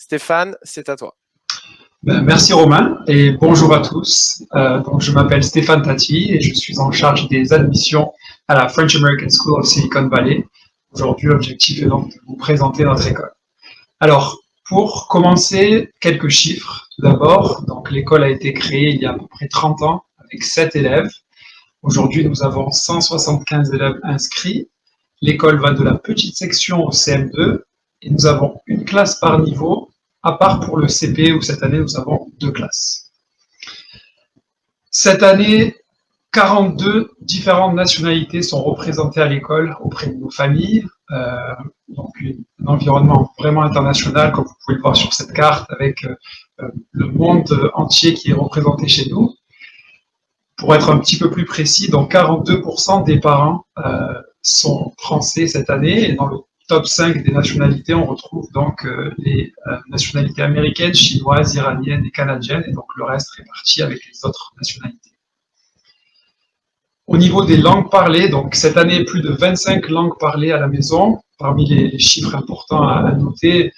Stéphane, c'est à toi. Merci Romain et bonjour à tous. Donc je m'appelle Stéphane Tati et je suis en charge des admissions à la French American School of Silicon Valley. Aujourd'hui, l'objectif est donc de vous présenter notre école. Alors, pour commencer, quelques chiffres. Tout d'abord, donc l'école a été créée il y a à peu près 30 ans avec 7 élèves. Aujourd'hui, nous avons 175 élèves inscrits. L'école va de la petite section au CM2 et nous avons une classe par niveau, à part pour le CP où cette année nous avons 2 classes. Cette année, 42 différentes nationalités sont représentées à l'école auprès de nos familles. Donc un environnement vraiment international, comme vous pouvez le voir sur cette carte, avec le monde entier qui est représenté chez nous. Pour être un petit peu plus précis, donc 42% des parents sont français cette année, et dans le top 5 des nationalités, on retrouve donc les nationalités américaines, chinoises, iraniennes et canadiennes, et donc le reste réparti avec les autres nationalités. Au niveau des langues parlées, donc cette année, plus de 25 langues parlées à la maison. Parmi les chiffres importants à noter,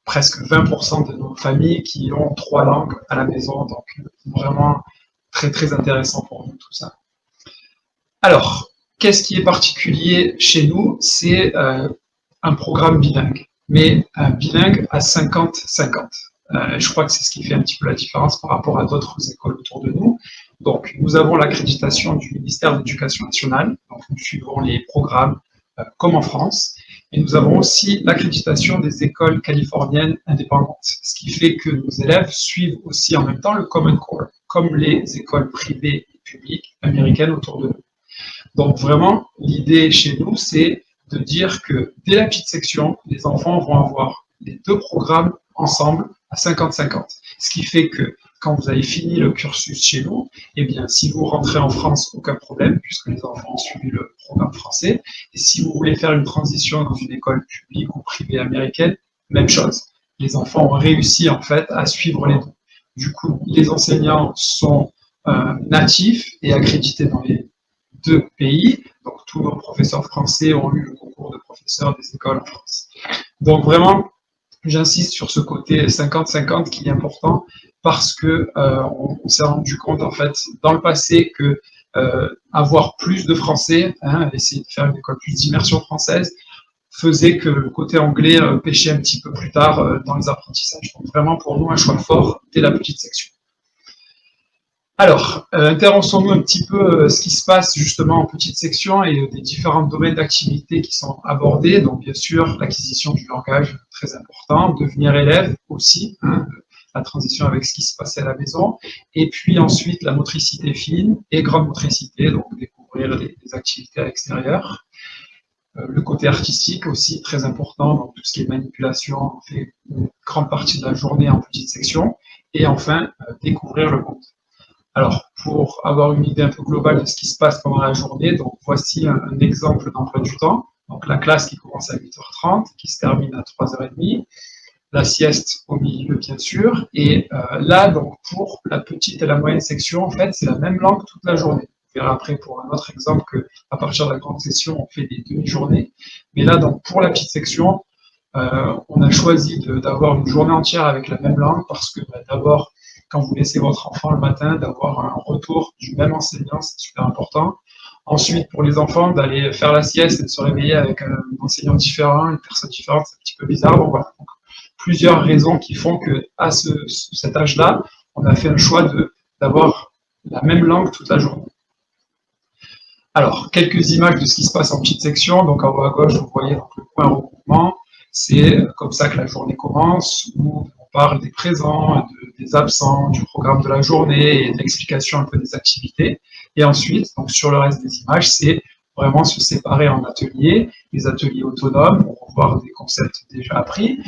presque 20% de nos familles qui ont 3 langues à la maison, donc vraiment très très intéressant pour nous tout ça. Alors, qu'est-ce qui est particulier chez nous? C'est un programme bilingue, mais un bilingue à 50-50. Je crois que c'est ce qui fait un petit peu la différence par rapport à d'autres écoles autour de nous. Donc, nous avons l'accréditation du ministère de l'Éducation nationale, donc nous suivons les programmes comme en France, et nous avons aussi l'accréditation des écoles californiennes indépendantes, ce qui fait que nos élèves suivent aussi en même temps le Common Core, comme les écoles privées et publiques américaines autour de nous. Donc vraiment, l'idée chez nous, c'est de dire que dès la petite section, les enfants vont avoir les 2 programmes ensemble à 50-50. Ce qui fait que quand vous avez fini le cursus chez nous, eh bien, si vous rentrez en France, aucun problème, puisque les enfants ont suivi le programme français. Et si vous voulez faire une transition dans une école publique ou privée américaine, même chose. Les enfants ont réussi en fait à suivre les 2. Du coup, les enseignants sont natifs et accrédités dans les 2 pays. Donc, tous nos professeurs français ont eu le concours de professeurs des écoles en France. Donc, vraiment, j'insiste sur ce côté 50-50 qui est important parce que on s'est rendu compte, en fait, dans le passé que avoir plus de français, essayer de faire une école plus d'immersion française, faisait que le côté anglais pêchait un petit peu plus tard dans les apprentissages. Donc, vraiment, pour nous, un choix fort dès la petite section. Alors, intéressons-nous un petit peu ce qui se passe justement en petite section et des différents domaines d'activité qui sont abordés. Donc, bien sûr, l'acquisition du langage, très important, devenir élève aussi, la transition avec ce qui se passait à la maison, et puis ensuite la motricité fine et grande motricité, donc découvrir des activités à l'extérieur. Le côté artistique aussi, très important, donc tout ce qui est manipulation, on fait une grande partie de la journée en petite section, et enfin, découvrir le monde. Alors, pour avoir une idée un peu globale de ce qui se passe pendant la journée, donc voici un exemple d'emploi du temps. Donc la classe qui commence à 8h30, qui se termine à 3h30, la sieste au milieu bien sûr, et là, donc pour la petite et la moyenne section, en fait, c'est la même langue toute la journée. On verra après pour un autre exemple qu'à partir de la grande section, on fait des demi-journées. Mais là, donc pour la petite section, on a choisi d'avoir une journée entière avec la même langue parce que d'abord, quand vous laissez votre enfant le matin, d'avoir un retour du même enseignant, c'est super important. Ensuite, pour les enfants, d'aller faire la sieste et de se réveiller avec un enseignant différent, une personne différente, c'est un petit peu bizarre. Donc voilà, donc, plusieurs raisons qui font qu'à cet âge-là, on a fait un choix d'avoir la même langue toute la journée. Alors, quelques images de ce qui se passe en petite section. Donc en haut à gauche, vous voyez donc, le point regroupement. C'est comme ça que la journée commence, où on parle des présents, des absents, du programme de la journée et de l'explication un peu des activités. Et ensuite, donc sur le reste des images, c'est vraiment se séparer en ateliers, des ateliers autonomes pour voir des concepts déjà appris,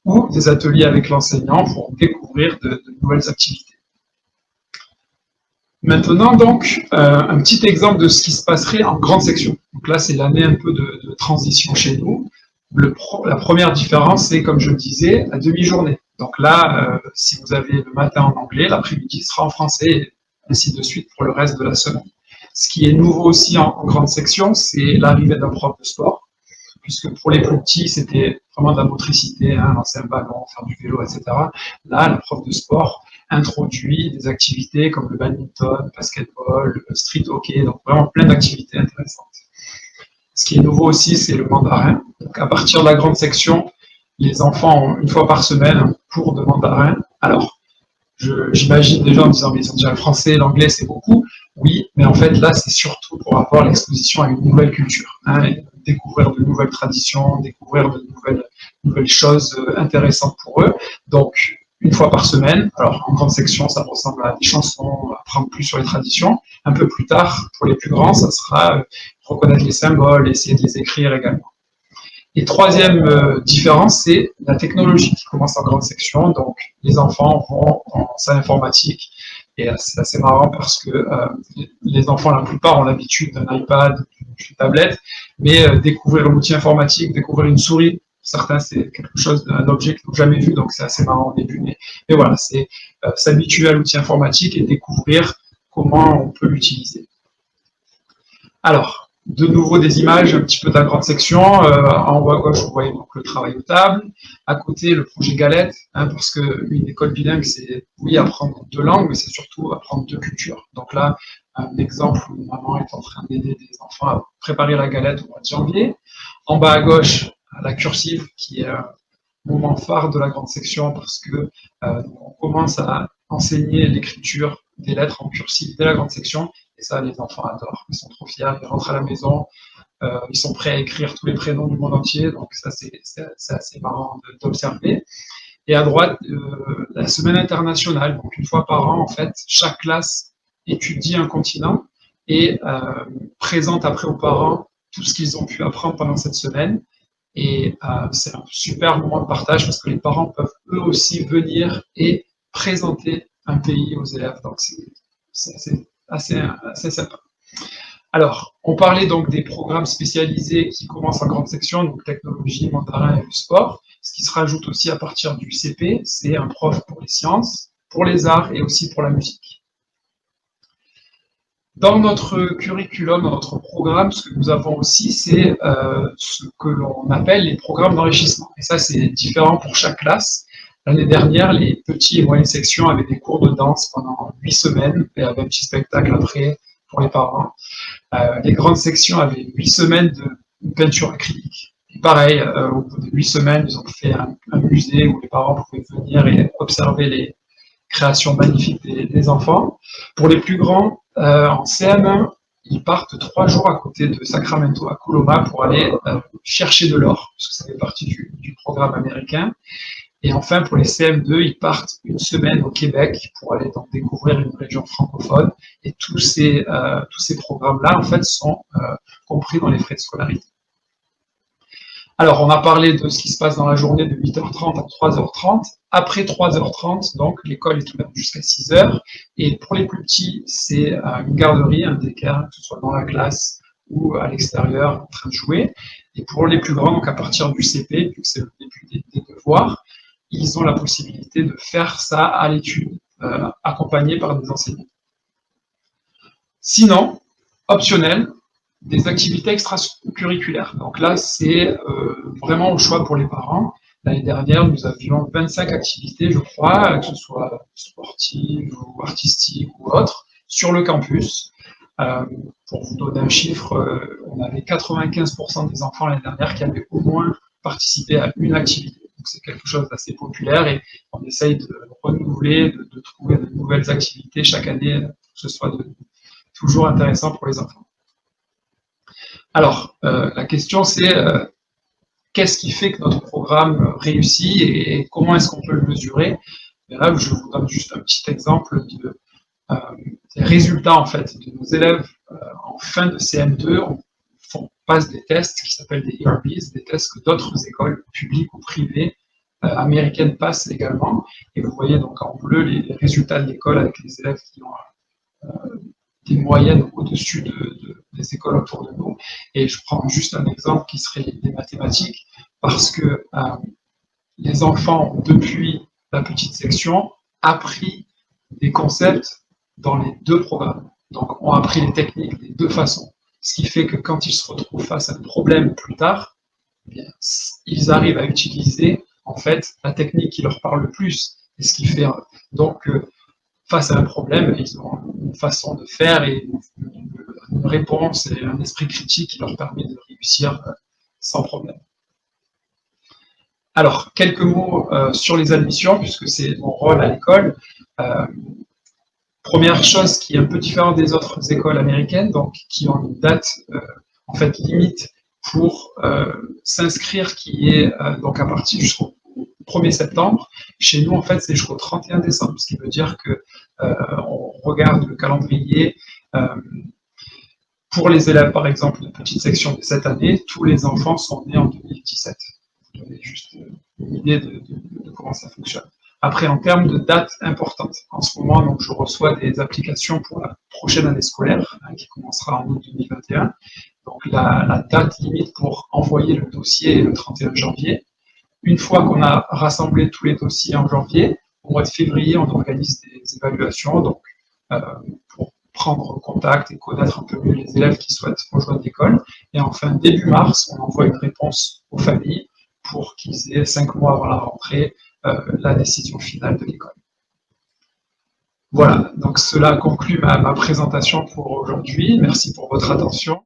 ou des ateliers avec l'enseignant pour découvrir de nouvelles activités. Maintenant, donc, un petit exemple de ce qui se passerait en grande section. Donc là, c'est l'année un peu de transition chez nous. La première différence, c'est, comme je le disais, la demi-journée. Donc là, si vous avez le matin en anglais, l'après-midi sera en français, et ainsi de suite pour le reste de la semaine. Ce qui est nouveau aussi en grande section, c'est l'arrivée d'un prof de sport, puisque pour les plus petits, c'était vraiment de la motricité, hein, lancer un ballon, faire du vélo, etc. Là, la prof de sport introduit des activités comme le badminton, le basketball, le street hockey, donc vraiment plein d'activités intéressantes. Ce qui est nouveau aussi, c'est le mandarin. Donc à partir de la grande section, les enfants ont une fois par semaine un cours de mandarin. Alors, j'imagine des gens en disant, mais ils ont déjà le français, l'anglais, c'est beaucoup. Oui, mais en fait, là, c'est surtout pour avoir l'exposition à une nouvelle culture, hein, et découvrir de nouvelles traditions, découvrir de nouvelles choses intéressantes pour eux. Donc, une fois par semaine, alors en grande section, ça ressemble à des chansons, apprendre plus sur les traditions. Un peu plus tard, pour les plus grands, ça sera reconnaître les symboles, essayer de les écrire également. Et troisième différence, c'est la technologie qui commence en grande section. Donc, les enfants vont en salle informatique. Et c'est assez marrant parce que les enfants, la plupart, ont l'habitude d'un iPad, d'une tablette, mais découvrir l'outil informatique, découvrir une souris, certains, c'est quelque chose, un objet qu'ils n'ont jamais vu, donc c'est assez marrant au début. Mais voilà, c'est s'habituer à l'outil informatique et découvrir comment on peut l'utiliser. Alors, de nouveau des images un petit peu de la grande section. En haut à gauche, vous voyez donc le travail aux tables. À côté, le projet Galette, hein, parce qu'une école bilingue, c'est oui apprendre deux langues, mais c'est surtout apprendre deux cultures. Donc là, un exemple où une maman est en train d'aider des enfants à préparer la galette au mois de janvier. En bas à gauche, la cursive, qui est un moment phare de la grande section, parce que on commence à enseigner l'écriture des lettres en cursive dès la grande section. Et ça, les enfants adorent. Ils sont trop fiers. Ils rentrent à la maison. Ils sont prêts à écrire tous les prénoms du monde entier. Donc ça, c'est assez marrant d'observer. Et à droite, la semaine internationale. Donc une fois par an, en fait, chaque classe étudie un continent et présente après aux parents tout ce qu'ils ont pu apprendre pendant cette semaine. Et c'est un super moment de partage parce que les parents peuvent eux aussi venir et présenter un pays aux élèves. Donc c'est assez sympa. Alors, on parlait donc des programmes spécialisés qui commencent en grande section, donc technologie, mandarin et le sport. Ce qui se rajoute aussi à partir du CP, c'est un prof pour les sciences, pour les arts et aussi pour la musique. Dans notre curriculum, dans notre programme, ce que nous avons aussi, c'est ce que l'on appelle les programmes d'enrichissement. Et ça, c'est différent pour chaque classe. L'année dernière, les petits et moyennes sections avaient des cours de danse pendant 8 semaines, et avaient un petit spectacle après pour les parents. Les grandes sections avaient 8 semaines de peinture acrylique. Et pareil, au bout de 8 semaines, ils ont fait un musée où les parents pouvaient venir et observer les créations magnifiques des enfants. Pour les plus grands, en CM1, ils partent 3 jours à côté de Sacramento, à Coloma, pour aller chercher de l'or, parce que ça fait partie du programme américain. Et enfin, pour les CM2, ils partent une semaine au Québec pour aller donc découvrir une région francophone. Et tous ces programmes-là, en fait, sont compris dans les frais de scolarité. Alors, on a parlé de ce qui se passe dans la journée de 8h30 à 3h30. Après 3h30, donc, l'école est ouverte jusqu'à 6h. Et pour les plus petits, c'est une garderie, un daycare, que ce soit dans la classe ou à l'extérieur, en train de jouer. Et pour les plus grands, donc à partir du CP, vu que c'est le début des devoirs, ils ont la possibilité de faire ça à l'étude, accompagnés par des enseignants. Sinon, optionnel, des activités extracurriculaires. Donc là, c'est vraiment au choix pour les parents. L'année dernière, nous avions 25 activités, je crois, que ce soit sportives ou artistiques ou autres, sur le campus. Pour vous donner un chiffre, on avait 95% des enfants l'année dernière qui avaient au moins participé à une activité. Donc c'est quelque chose d'assez populaire et on essaye de renouveler, de trouver de nouvelles activités chaque année pour que ce soit toujours intéressant pour les enfants. Alors, la question c'est qu'est-ce qui fait que notre programme réussit et comment est-ce qu'on peut le mesurer? Et là, je vous donne juste un petit exemple des résultats en fait de nos élèves en fin de CM2. On passe des tests qui s'appellent des ERBs, des tests que d'autres écoles publiques ou privées américaines passent également. Et vous voyez donc en bleu les résultats de l'école avec les élèves qui ont des moyennes au-dessus des écoles autour de nous. Et je prends juste un exemple qui serait les mathématiques, parce que les enfants, depuis la petite section, appris des concepts dans les deux programmes. Donc, ont appris les techniques des deux façons. Ce qui fait que quand ils se retrouvent face à un problème plus tard, eh bien, ils arrivent à utiliser en fait la technique qui leur parle le plus. Et ce qui fait donc face à un problème, ils ont une façon de faire et une réponse et un esprit critique qui leur permet de réussir sans problème. Alors, quelques mots sur les admissions, puisque c'est mon rôle à l'école. Euh, Première chose qui est un peu différente des autres écoles américaines, donc qui ont une date en fait limite pour s'inscrire, qui est donc à partir jusqu'au 1er septembre. Chez nous, en fait, c'est jusqu'au 31 décembre, ce qui veut dire que on regarde le calendrier. Pour les élèves, par exemple, de petite section de cette année, tous les enfants sont nés en 2017. Vous avez juste une idée de comment ça fonctionne. Après, en termes de dates importantes, en ce moment, donc, je reçois des applications pour la prochaine année scolaire, qui commencera en août 2021. Donc, la date limite pour envoyer le dossier est le 31 janvier. Une fois qu'on a rassemblé tous les dossiers en janvier, au mois de février, on organise des évaluations donc, pour prendre contact et connaître un peu mieux les élèves qui souhaitent rejoindre l'école. Et enfin, début mars, on envoie une réponse aux familles pour qu'ils aient 5 mois avant la rentrée la décision finale de l'école. Voilà, donc cela conclut ma présentation pour aujourd'hui. Merci pour votre attention.